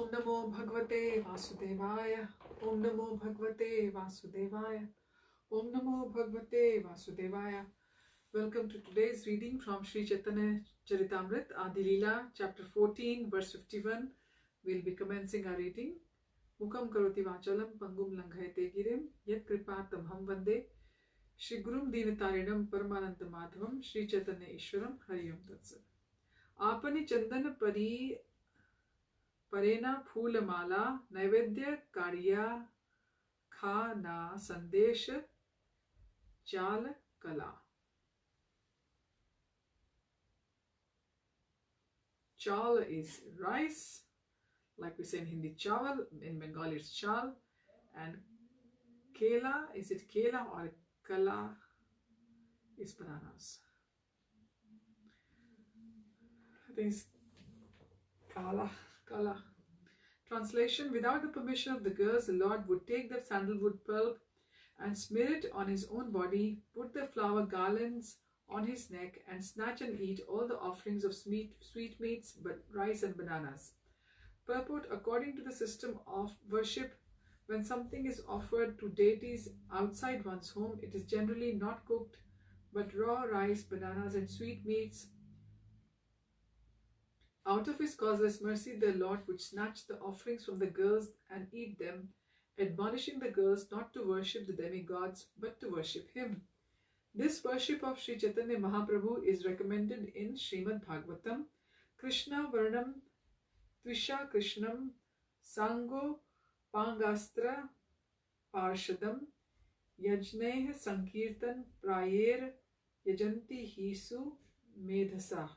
Om Namo Bhagavate Vasudevaya. Om Namo Bhagavate Vasudevaya. Om Namo Bhagavate Vasudevaya. Welcome to today's reading from CC Chaitanya Charitamrita Adi, lila, chapter 14, verse 51. We'll be commencing our reading. Mukam karoti vachalam pangum langhayate girim yat kripatam ham vande Shri Gurum Dinatarinam Paramananta Madhavam Shri Chaitanya Ishwaram Hariyam Tatsat. Apani Chandana Pari Parena Phulamala Naivedya Karya Khana Sandesh Chal Kala. Chal is rice, like we say in Hindi chawal, in Bengali it's chal, and kela, is it kela or kala, is bananas. I think it's kala. Translation: without the permission of the girls, the Lord would take the sandalwood pulp and smear it on his own body, put the flower garlands on his neck, and snatch and eat all the offerings of sweetmeats, but rice and bananas. Purport: according to the system of worship, when something is offered to deities outside one's home, it is generally not cooked, but raw rice, bananas, and sweetmeats. Out of his causeless mercy, the Lord would snatch the offerings from the girls and eat them, admonishing the girls not to worship the demigods, but to worship him. This worship of Sri Chaitanya Mahaprabhu is recommended in Srimad Bhagavatam. Krishna Varnam Tvisha Krishnam Sango Pangastra Parshadam Yajneh Sankirtan Prayer Yajanti Hisu Medhasah.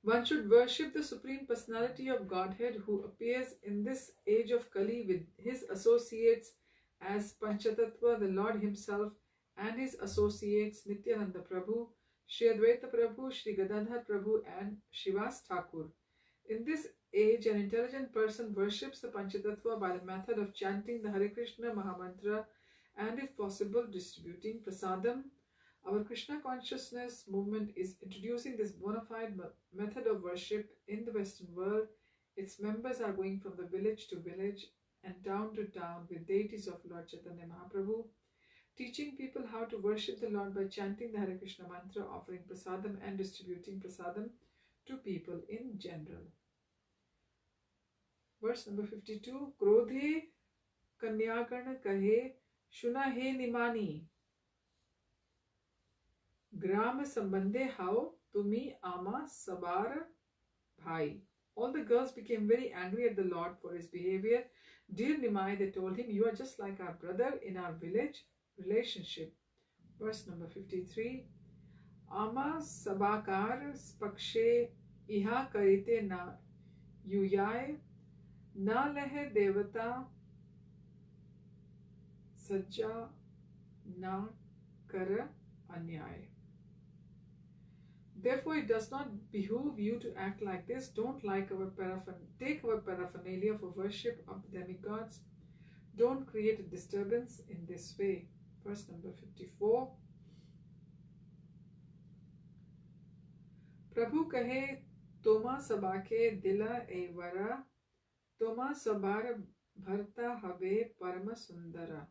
One should worship the Supreme Personality of Godhead who appears in this age of Kali with his associates as Panchatattva, the Lord himself, and his associates Nityananda Prabhu, Shri Advaita Prabhu, Shri Gadadhar Prabhu, and Srivas Thakur. In this age, an intelligent person worships the Panchatattva by the method of chanting the Hare Krishna Mahamantra and, if possible, distributing prasadam. Our Krishna consciousness movement is introducing this bona fide method of worship in the Western world. Its members are going from the village to village and town to town with deities of Lord Chaitanya Mahaprabhu, teaching people how to worship the Lord by chanting the Hare Krishna mantra, offering prasadam, and distributing prasadam to people in general. Verse number 52. Krodhe Kanyakarna kahe shuna he nimani Gram sambandhe hao tumi ama sabar bhai. All the girls became very angry at the Lord for his behavior. Dear Nimai, they told him, you are just like our brother in our village relationship. Verse number 53. Ama sabakar spakshe iha karite na yuyai na lehe devata sajja na kar anyay. Therefore, it does not behoove you to act like this. Don't take our paraphernalia for worship of the demigods. Don't create a disturbance in this way. Verse number 54. Prabhu kahe toma sabake dila evara toma sabar bharta habe parama sundara.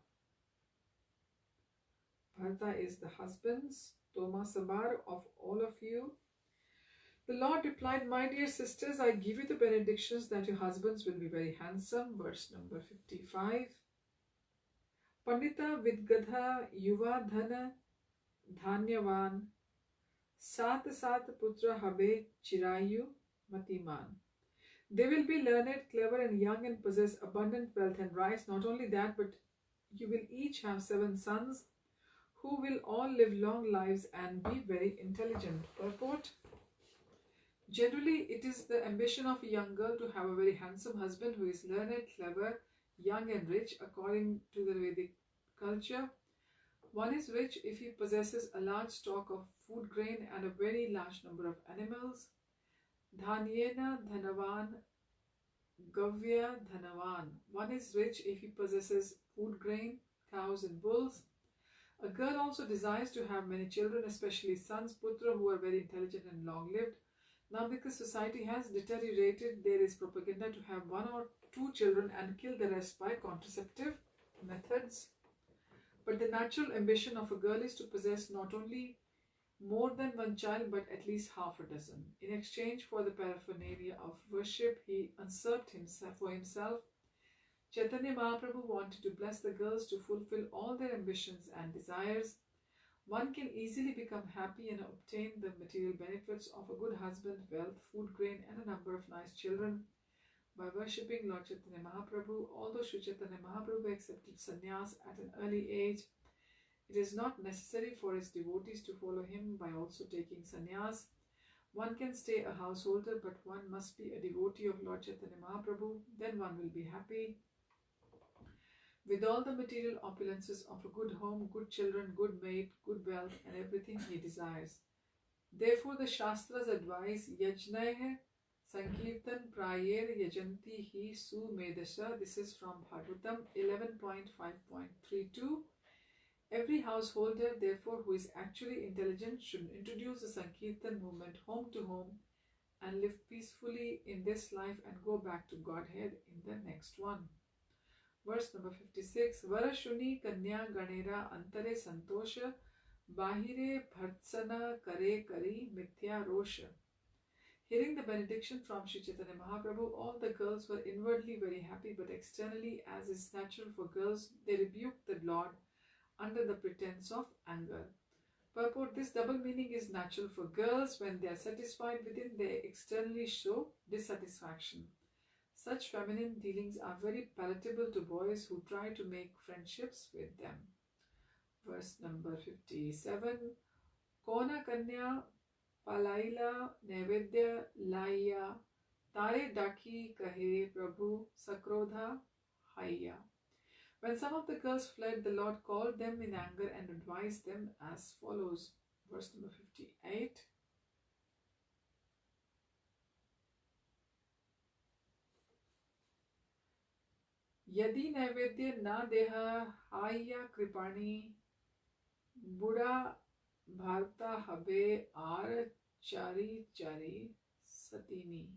Bharta is the husbands, Toma Sabar, of all of you. The Lord replied, my dear sisters, I give you the benedictions that your husbands will be very handsome. Verse number 55. Pandita Vidgadha Yuva Dhana Dhanyavan Sat Putra Habe Chirayu Matiman. They will be learned, clever, and young, and possess abundant wealth and rice. Not only that, but you will each have 7 sons who will all live long lives and be very intelligent. Purport: generally, it is the ambition of a young girl to have a very handsome husband who is learned, clever, young, and rich. According to the Vedic culture, one is rich if he possesses a large stock of food grain and a very large number of animals. Dhanyena dhanavan gavya dhanavan. One is rich if he possesses food grain, cows, and bulls. A girl also desires to have many children, especially sons, putra, who are very intelligent and long-lived. Now, because society has deteriorated, there is propaganda to have one or two children and kill the rest by contraceptive methods. But the natural ambition of a girl is to possess not only more than one child but at least half a dozen. In exchange for the paraphernalia of worship, he usurped himself for himself. Chaitanya Mahaprabhu wanted to bless the girls to fulfill all their ambitions and desires. One can easily become happy and obtain the material benefits of a good husband, wealth, food grain, and a number of nice children by worshipping Lord Chaitanya Mahaprabhu. Although Sri Chaitanya Mahaprabhu accepted sannyas at an early age, it is not necessary for his devotees to follow him by also taking sannyas. One can stay a householder, but one must be a devotee of Lord Chaitanya Mahaprabhu. Then one will be happy with all the material opulences of a good home, good children, good maid, good wealth, and everything he desires. Therefore, the Shastras advise Yajnaya Sankirtan Prayer Yajanti Hi Su Medasha. This is from Bhagavatam 11.5.32. Every householder, therefore, who is actually intelligent should introduce the Sankirtan movement home to home and live peacefully in this life and go back to Godhead in the next one. Verse number 56. Varashuni Kanya Ganera Antare Santosha Bahire Bhartsana Kare Kari Mithya Rosha. Hearing the benediction from Sri Chaitanya Mahaprabhu, all the girls were inwardly very happy, but externally, as is natural for girls, they rebuked the Lord under the pretense of anger. Purport: this double meaning is natural for girls. When they are satisfied within, they externally show dissatisfaction. Such feminine dealings are very palatable to boys who try to make friendships with them. Verse number 57. Kona Kanya Palaila Nevedya Laya Tare Daki Kahe Prabhu Sakrodha Haya. When some of the girls fled, the Lord called them in anger and advised them as follows. Verse number 58. Yadi Naivedya Na Deha Haya Kripani Buddha Bharta Habe Ar Chari Chari Satini.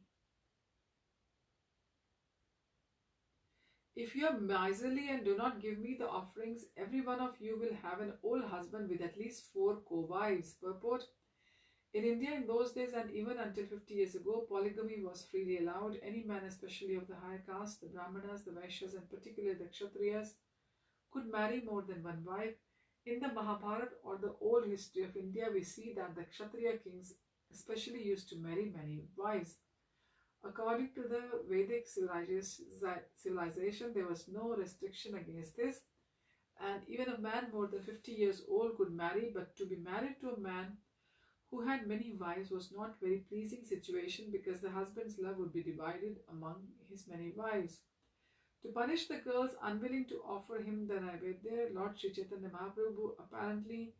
If you are miserly and do not give me the offerings, every one of you will have an old husband with at least 4 co-wives. Purport: in India in those days and even until 50 years ago, polygamy was freely allowed. Any man, especially of the higher caste, the Brahmanas, the Vaishyas, and particularly the Kshatriyas, could marry more than one wife. In the Mahabharata or the old history of India, we see that the Kshatriya kings especially used to marry many wives. According to the Vedic civilization, there was no restriction against this, and even a man more than 50 years old could marry, but to be married to a man who had many wives was not a very pleasing situation, because the husband's love would be divided among his many wives. To punish the girls unwilling to offer him the Naivedya, Lord Sri Chaitanya Mahaprabhu apparently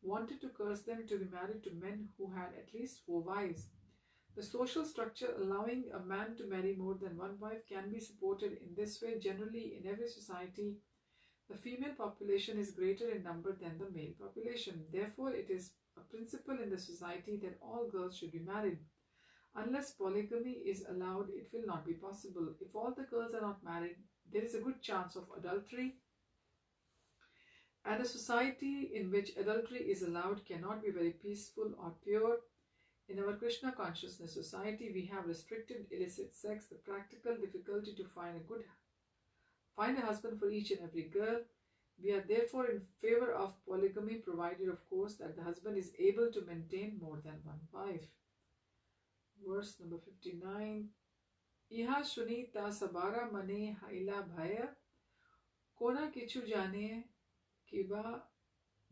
wanted to curse them to be married to men who had at least 4 wives. The social structure allowing a man to marry more than one wife can be supported in this way. Generally, in every society, the female population is greater in number than the male population. Therefore, it is a principle in the society that all girls should be married. Unless polygamy is allowed, it will not be possible. If all the girls are not married, there is a good chance of adultery, and a society in which adultery is allowed cannot be very peaceful or pure. In our Krishna consciousness society, we have restricted illicit sex, the practical difficulty to find a husband for each and every girl. We are therefore in favor of polygamy, provided, of course, that the husband is able to maintain more than one wife. Verse number 59. Iha Shunita Sabara Mane Haila Bhaya Kona Kichu Jane Kiba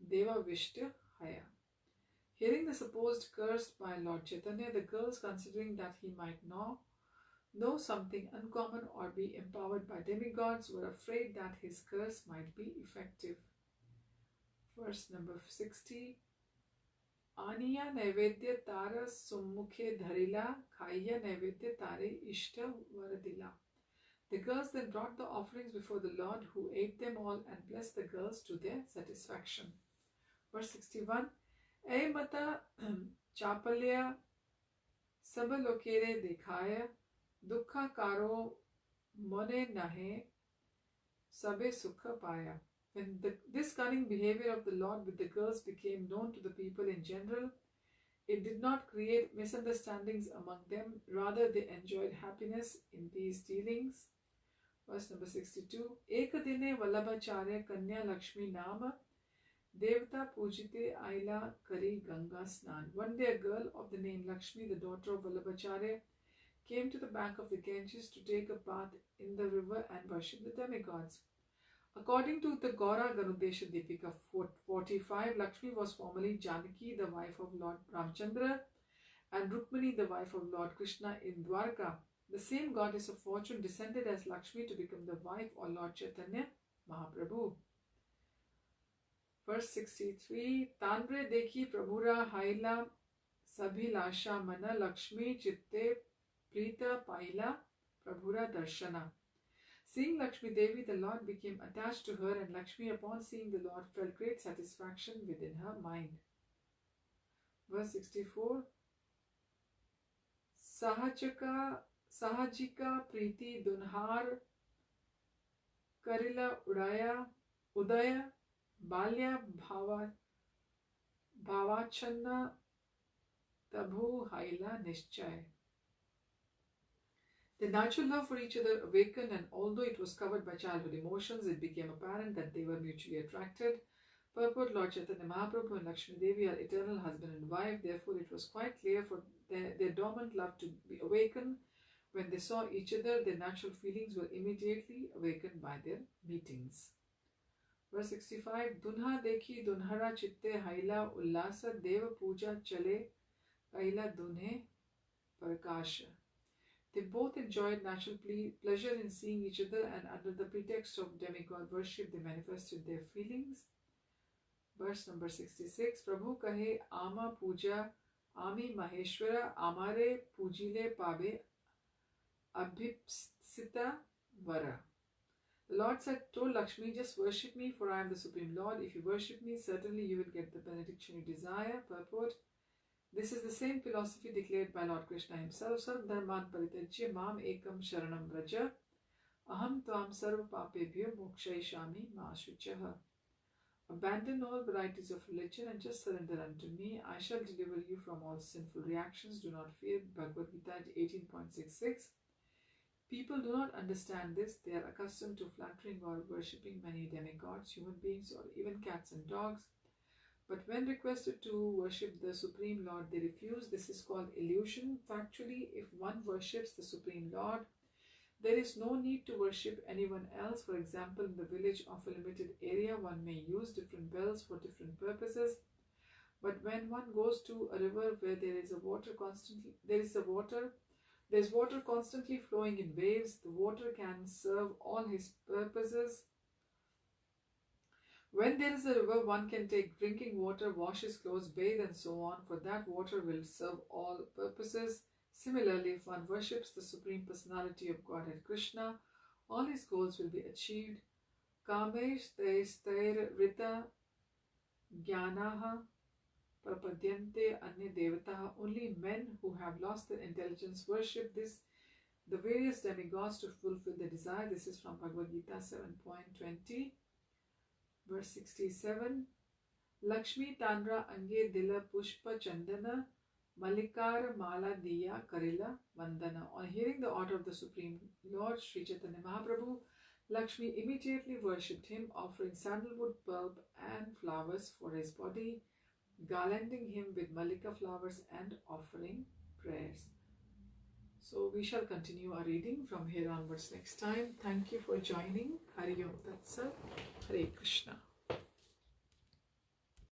Deva Vishta Haya. Hearing the supposed curse by Lord Chaitanya, the girls, considering that he might know something uncommon or be empowered by demigods, were afraid that his curse might be effective. Verse number 60. Aniya Naivedya Tara Summukhe Dharila Khaya Naivedya Tare Ishta Varadila. The girls then brought the offerings before the Lord, who ate them all and blessed the girls to their satisfaction. Verse 61. Mata Chapalya सब लोकेरे दिखाय दुखा कारो mone nahe sabe sukha paya. When this cunning behavior of the Lord with the girls became known to the people in general, it did not create misunderstandings among them. Rather, they enjoyed happiness in these dealings. Verse number 62. Ekadine Vallabhacharya Kanya Lakshmi Nama Devata Pujite Aila Kari Ganga Snan. One day a girl of the name Lakshmi, the daughter of Vallabhacharya, came to the bank of the Ganges to take a bath in the river and worship the demigods. According to the Gaura Ganodesha Deepika 45, Lakshmi was formerly Janaki, the wife of Lord Ramchandra, and Rukmini, the wife of Lord Krishna in Dwarka. The same goddess of fortune descended as Lakshmi to become the wife of Lord Chaitanya Mahaprabhu. Verse 63. Tanre dekhi prabhura haila sabhilasha mana Lakshmi chitte prita paila prabhura darshana. Seeing Lakshmi Devi, the Lord became attached to her, and Lakshmi, upon seeing the Lord, felt great satisfaction within her mind. Verse 64. Sahajika priti dunhar karila udaya balya bhavachanna tabhu haila nischay. The natural love for each other awakened, and although it was covered by childhood emotions, it became apparent that they were mutually attracted. Purport: Lord Chaitanya Mahaprabhu and Lakshmi Devi are eternal husband and wife. Therefore, it was quite clear for their dormant love to be awakened. When they saw each other, their natural feelings were immediately awakened by their meetings. Verse 65. Dunha dekhi dunhara chitte haila ullasa deva puja chale kaila dunhe parkasha. They both enjoyed natural pleasure in seeing each other, and under the pretext of demigod worship, they manifested their feelings. Verse number 66. Prabhu kahe ama puja ami maheshwara amare pujile pabe abhipsita vara. The Lord told Lakshmi, just worship me, for I am the Supreme Lord. If you worship me, certainly you will get the benediction you desire. Purport: this is the same philosophy declared by Lord Krishna himself. Sarv dharman parityajya mam ekam sharanam vraja aham tvam sarva papebhyo mokshayishami ma shuchaha. Abandon all varieties of religion and just surrender unto me. I shall deliver you from all sinful reactions. Do not fear. Bhagavad Gita 18.66. People do not understand this. They are accustomed to flattering or worshipping many demigods, human beings, or even cats and dogs. But when requested to worship the Supreme Lord, they refuse. This is called illusion. Factually, if one worships the Supreme Lord, there is no need to worship anyone else. For example, in the village of a limited area, one may use different bells for different purposes. But when one goes to a river where there's water constantly flowing in waves, the water can serve all his purposes. When there is a river, one can take drinking water, wash his clothes, bathe, and so on, for that water will serve all purposes. Similarly, if one worships the Supreme Personality of Godhead Krishna, all his goals will be achieved. Kamesh Taistair Rita Jnanaha Prapadyante Anya Devataha. Only men who have lost their intelligence worship the various demigods to fulfill their desire. This is from Bhagavad Gita 7.20. Verse 67. Lakshmi Tanra Ange Dila Pushpa Chandana Malikar Mala Diya Karila Vandana. On hearing the order of the Supreme Lord Sri Chaitanya Mahaprabhu, Lakshmi immediately worshipped him, offering sandalwood bulb and flowers for his body, garlanding him with malika flowers and offering prayers. So we shall continue our reading from here onwards next time. Thank you for joining. Hari Om Tat Sat. Hare Krishna.